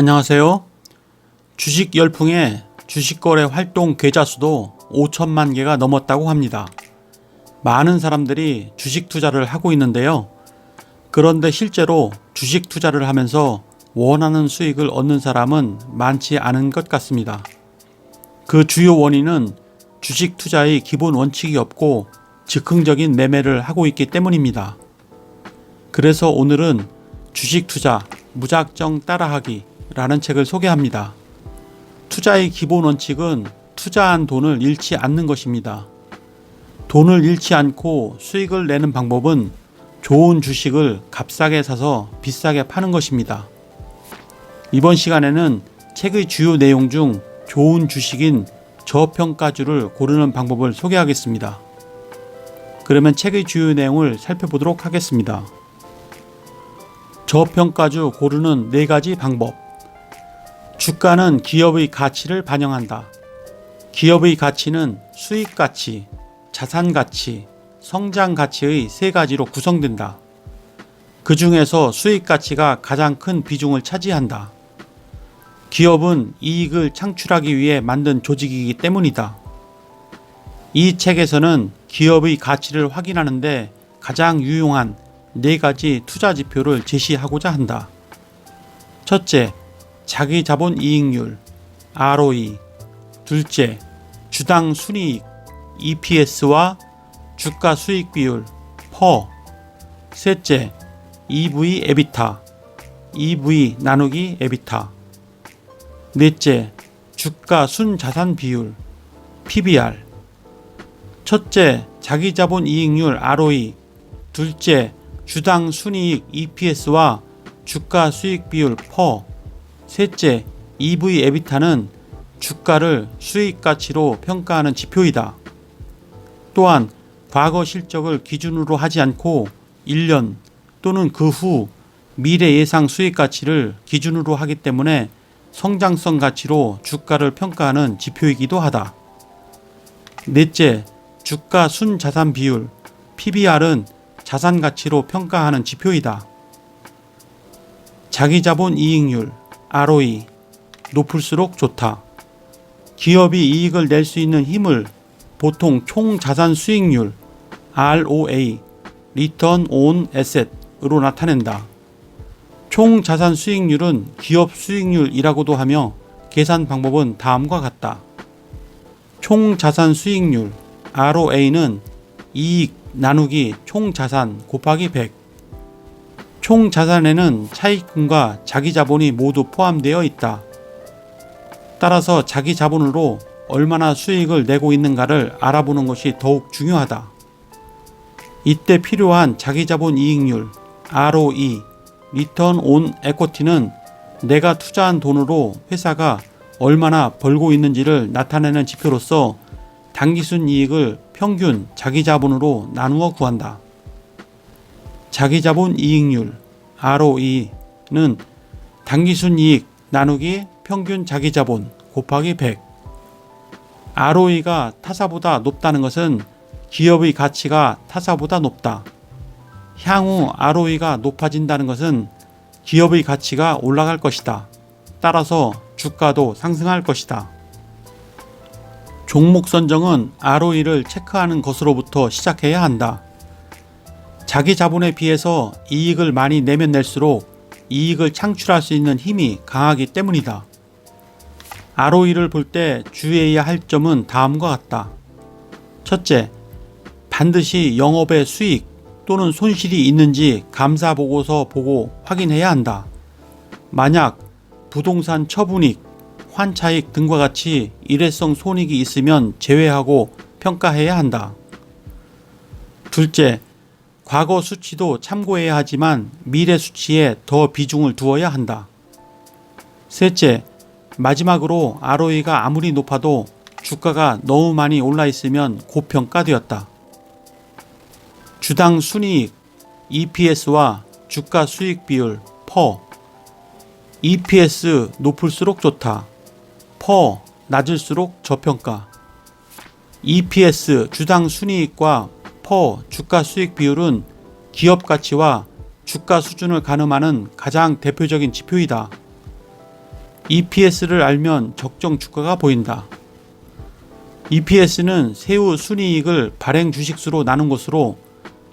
안녕하세요. 주식 열풍에 주식거래 활동 계좌 수도 5천만 개가 넘었다고 합니다. 많은 사람들이 주식 투자를 하고 있는데요. 그런데 실제로 주식 투자를 하면서 원하는 수익을 얻는 사람은 많지 않은 것 같습니다. 그 주요 원인은 주식 투자의 기본 원칙이 없고 즉흥적인 매매를 하고 있기 때문입니다. 그래서 오늘은 주식 투자 무작정 따라하기 라는 책을 소개합니다. 투자의 기본 원칙은 투자한 돈을 잃지 않는 것입니다. 돈을 잃지 않고 수익을 내는 방법은 좋은 주식을 값싸게 사서 비싸게 파는 것입니다. 이번 시간에는 책의 주요 내용 중 좋은 주식인 저평가주를 고르는 방법을 소개하겠습니다. 그러면 책의 주요 내용을 살펴보도록 하겠습니다. 저평가주 고르는 4가지 방법. 주가는 기업의 가치를 반영한다. 기업의 가치는 수익 가치, 자산 가치, 성장 가치의 3가지로 구성된다. 그 중에서 수익 가치가 가장 큰 비중을 차지한다. 기업은 이익을 창출하기 위해 만든 조직이기 때문이다. 이 책에서는 기업의 가치를 확인하는데 가장 유용한 4가지 투자 지표를 제시하고자 한다. 첫째, 자기 자본 이익률 ROE. 둘째, 주당 순이익 EPS와 주가 수익 비율 PER. 셋째, EV 에비타 EV 나누기 에비타. 넷째, 주가 순자산 비율 PBR. 첫째, 자기 자본 이익률 ROE. 둘째, 주당 순이익 EPS와 주가 수익 비율 PER. 셋째, EV 에비타는 주가를 수익 가치로 평가하는 지표이다. 또한 과거 실적을 기준으로 하지 않고 1년 또는 그 후 미래 예상 수익 가치를 기준으로 하기 때문에 성장성 가치로 주가를 평가하는 지표이기도 하다. 넷째, 주가 순자산 비율 PBR은 자산 가치로 평가하는 지표이다. 자기 자본 이익률 ROE 높을수록 좋다. 기업이 이익을 낼 수 있는 힘을 보통 총 자산 수익률 ROA Return on Asset으로 나타낸다. 총 자산 수익률은 기업 수익률이라고도 하며 계산 방법은 다음과 같다. 총 자산 수익률 ROA는 이익 나누기 총 자산 곱하기 100. 총 자산에는 차익분과 자기 자본이 모두 포함되어 있다. 따라서 자기 자본으로 얼마나 수익을 내고 있는가를 알아보는 것이 더욱 중요하다. 이때 필요한 자기 자본 이익률 ROE Return on Equity는 내가 투자한 돈으로 회사가 얼마나 벌고 있는지를 나타내는 지표로서 당기순 이익을 평균 자기 자본으로 나누어 구한다. 자기 자본 이익률 ROE는 당기순 이익 나누기 평균 자기 자본 곱하기 100. ROE가 타사보다 높다는 것은 기업의 가치가 타사보다 높다. 향후 ROE가 높아진다는 것은 기업의 가치가 올라갈 것이다. 따라서 주가도 상승할 것이다. 종목 선정은 ROE를 체크하는 것으로부터 시작해야 한다. 자기 자본에 비해서 이익을 많이 내면 낼수록 이익을 창출할 수 있는 힘이 강하기 때문이다. ROE를 볼 때 주의해야 할 점은 다음과 같다. 첫째, 반드시 영업의 수익 또는 손실이 있는지 감사보고서 보고 확인해야 한다. 만약 부동산 처분익, 환차익 등과 같이 일회성 손익이 있으면 제외하고 평가해야 한다. 둘째, 과거 수치도 참고해야 하지만 미래 수치에 더 비중을 두어야 한다. 셋째, 마지막으로 ROE가 아무리 높아도 주가가 너무 많이 올라 있으면 고평가되었다. 주당 순이익 EPS와 주가 수익 비율 PER. EPS 높을수록 좋다. PER 낮을수록 저평가. EPS 주당 순이익과 PER 주가 수익 비율은 기업 가치와 주가 수준을 가늠하는 가장 대표적인 지표이다. EPS를 알면 적정 주가가 보인다. EPS는 세후 순이익을 발행 주식수로 나눈 것으로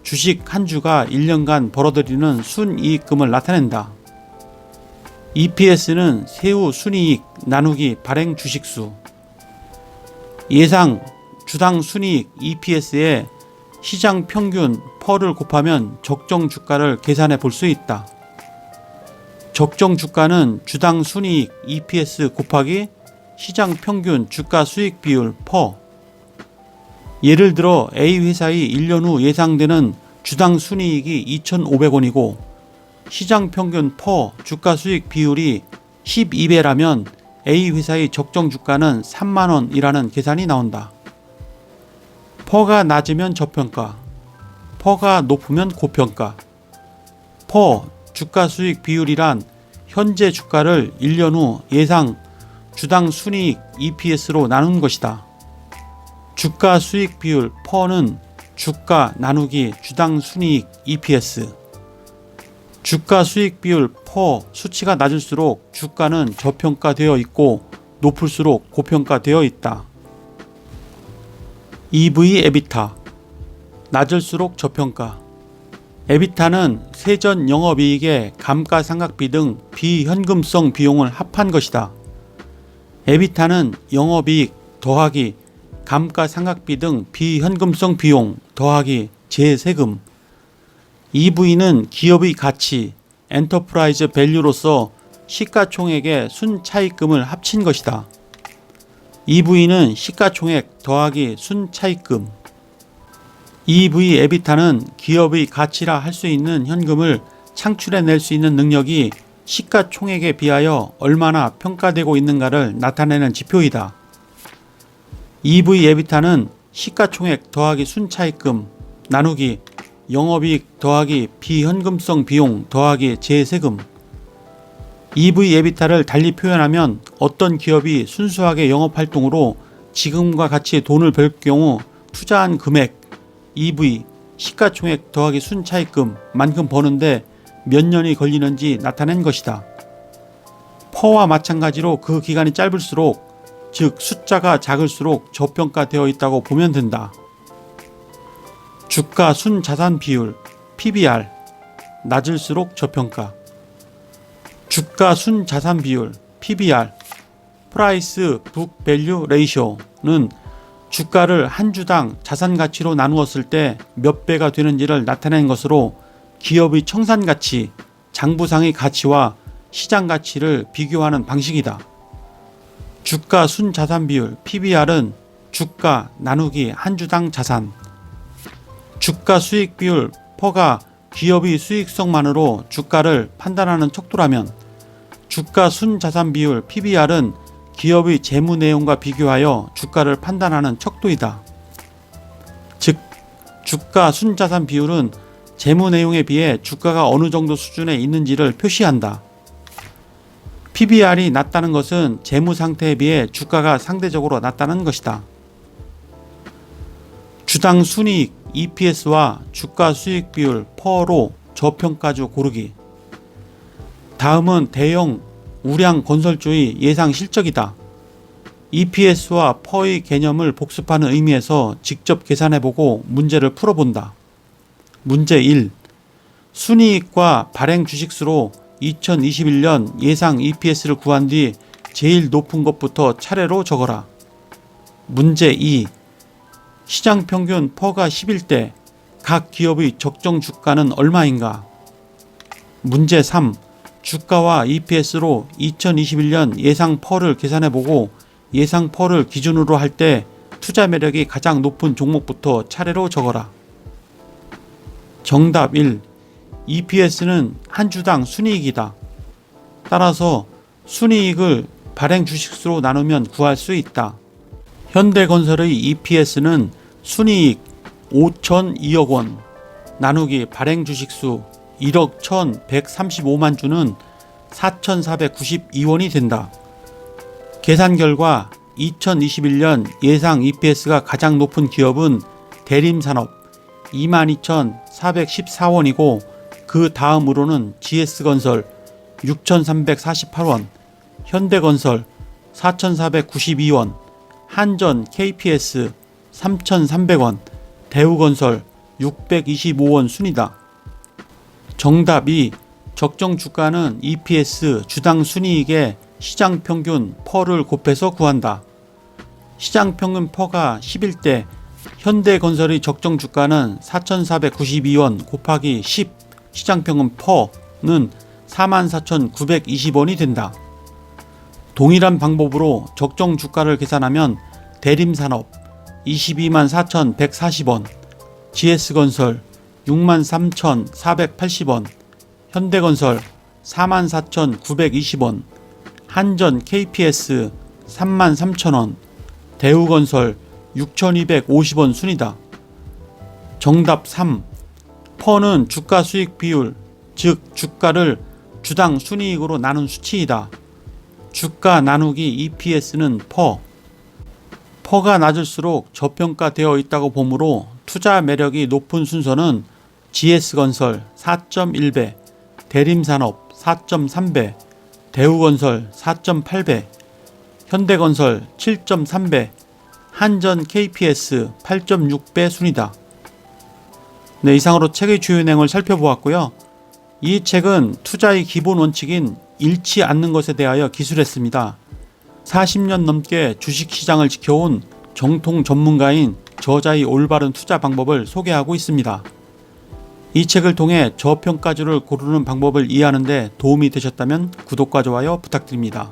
주식 한 주가 1년간 벌어들이는 순이익금을 나타낸다. EPS는 세후 순이익 나누기 발행 주식수. 예상 주당 순이익 EPS에 시장 평균 퍼를 곱하면 적정 주가를 계산해 볼 수 있다. 적정 주가는 주당 순이익 EPS 곱하기 시장 평균 주가 수익 비율 퍼. 예를 들어 A 회사의 1년 후 예상되는 주당 순이익이 2,500원이고 시장 평균 퍼 주가 수익 비율이 12배라면 A 회사의 적정 주가는 3만원이라는 계산이 나온다. 퍼가 낮으면 저평가, 퍼가 높으면 고평가. 퍼 주가 수익 비율이란 현재 주가를 1년 후 예상 주당 순이익 EPS로 나눈 것이다. 주가 수익 비율 퍼는 주가 나누기 주당 순이익 EPS. 주가 수익 비율 퍼 수치가 낮을수록 주가는 저평가되어 있고 높을수록 고평가되어 있다. EV 에비타 낮을수록 저평가. 에비타는 세전 영업이익의 감가상각비 등 비현금성 비용을 합한 것이다. 에비타는 영업이익 더하기 감가상각비 등 비현금성 비용 더하기 재세금. EV는 기업의 가치, 엔터프라이즈 밸류로서 시가총액의 순차익금을 합친 것이다. EV는 시가총액 더하기 순차익금. EV 에비타는 기업의 가치라 할 수 있는 현금을 창출해낼 수 있는 능력이 시가총액에 비하여 얼마나 평가되고 있는가를 나타내는 지표이다. EV 에비타는 시가총액 더하기 순차익금 나누기 영업이익 더하기 비현금성 비용 더하기 재세금. EV 에비타를 달리 표현하면 어떤 기업이 순수하게 영업활동으로 지금과 같이 돈을 벌 경우 투자한 금액 EV 시가총액 더하기 순차익금 만큼 버는데 몇 년이 걸리는지 나타낸 것이다. 퍼와 마찬가지로 그 기간이 짧을수록 즉 숫자가 작을수록 저평가되어 있다고 보면 된다. 주가 순자산 비율 PBR 낮을수록 저평가. 주가 순자산 비율 PBR 프라이스 북 밸류 레이쇼는 주가를 한 주당 자산 가치로 나누었을 때 몇 배가 되는지를 나타낸 것으로 기업의 청산 가치, 장부상의 가치와 시장 가치를 비교하는 방식이다. 주가 순자산 비율 PBR은 주가 나누기 한 주당 자산. 주가 수익 비율 퍼가 기업의 수익성만으로 주가를 판단하는 척도라면 주가 순자산 비율 PBR은 기업의 재무 내용과 비교하여 주가를 판단하는 척도이다. 즉, 주가 순자산 비율은 재무 내용에 비해 주가가 어느 정도 수준에 있는지를 표시한다. PBR이 낮다는 것은 재무 상태에 비해 주가가 상대적으로 낮다는 것이다. 주당 순이익 EPS와 주가 수익 비율 퍼로 저평가주 고르기. 다음은 대형 우량 건설주의 예상 실적이다. EPS와 퍼의 개념을 복습하는 의미에서 직접 계산해보고 문제를 풀어본다. 문제 1. 순이익과 발행 주식수로 2021년 예상 EPS를 구한 뒤 제일 높은 것부터 차례로 적어라. 문제 2. 시장 평균 퍼가 11대 각 기업의 적정 주가는 얼마인가? 문제 3. 주가와 EPS로 2021년 예상 퍼를 계산해보고 예상 퍼를 기준으로 할 때 투자 매력이 가장 높은 종목부터 차례로 적어라. 정답 1. EPS는 한 주당 순이익이다. 따라서 순이익을 발행 주식수로 나누면 구할 수 있다. 현대건설의 EPS는 순이익 5,002억 원 나누기 발행 주식수 1억 1,135만 주는 4,492원이 된다. 계산 결과 2021년 예상 EPS가 가장 높은 기업은 대림산업 22,414원이고 그 다음으로는 GS건설 6,348원, 현대건설 4,492원, 한전 KPS 3,300원, 대우건설 625원 순이다. 정답 2. 적정 주가는 EPS 주당 순이익의 시장평균 퍼를 곱해서 구한다. 시장평균 퍼가 10일 때 현대건설의 적정 주가는 4,492원 곱하기 10 시장평균 퍼는 44,920원이 된다. 동일한 방법으로 적정 주가를 계산하면 대림산업 224,140원, GS건설 63,480원, 현대건설 44,920원, 한전 KPS 33,000원, 대우건설 6,250원 순이다. 정답 3. 퍼는 주가 수익 비율, 즉 주가를 주당 순이익으로 나눈 수치이다. 주가 나누기 EPS는 퍼가 낮을수록 저평가되어 있다고 보므로 투자 매력이 높은 순서는 GS건설 4.1배, 대림산업 4.3배, 대우건설 4.8배, 현대건설 7.3배, 한전 KPS 8.6배 순이다. 네, 이상으로 책의 주요 내용을 살펴보았고요. 이 책은 투자의 기본 원칙인 잃지 않는 것에 대하여 기술했습니다. 40년 넘게 주식시장을 지켜온 정통 전문가인 저자의 올바른 투자 방법을 소개하고 있습니다. 이 책을 통해 저평가주를 고르는 방법을 이해하는 데 도움이 되셨다면 구독과 좋아요 부탁드립니다.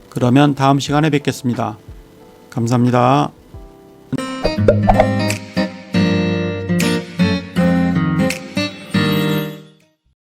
그러면 다음 시간에 뵙겠습니다. 감사합니다.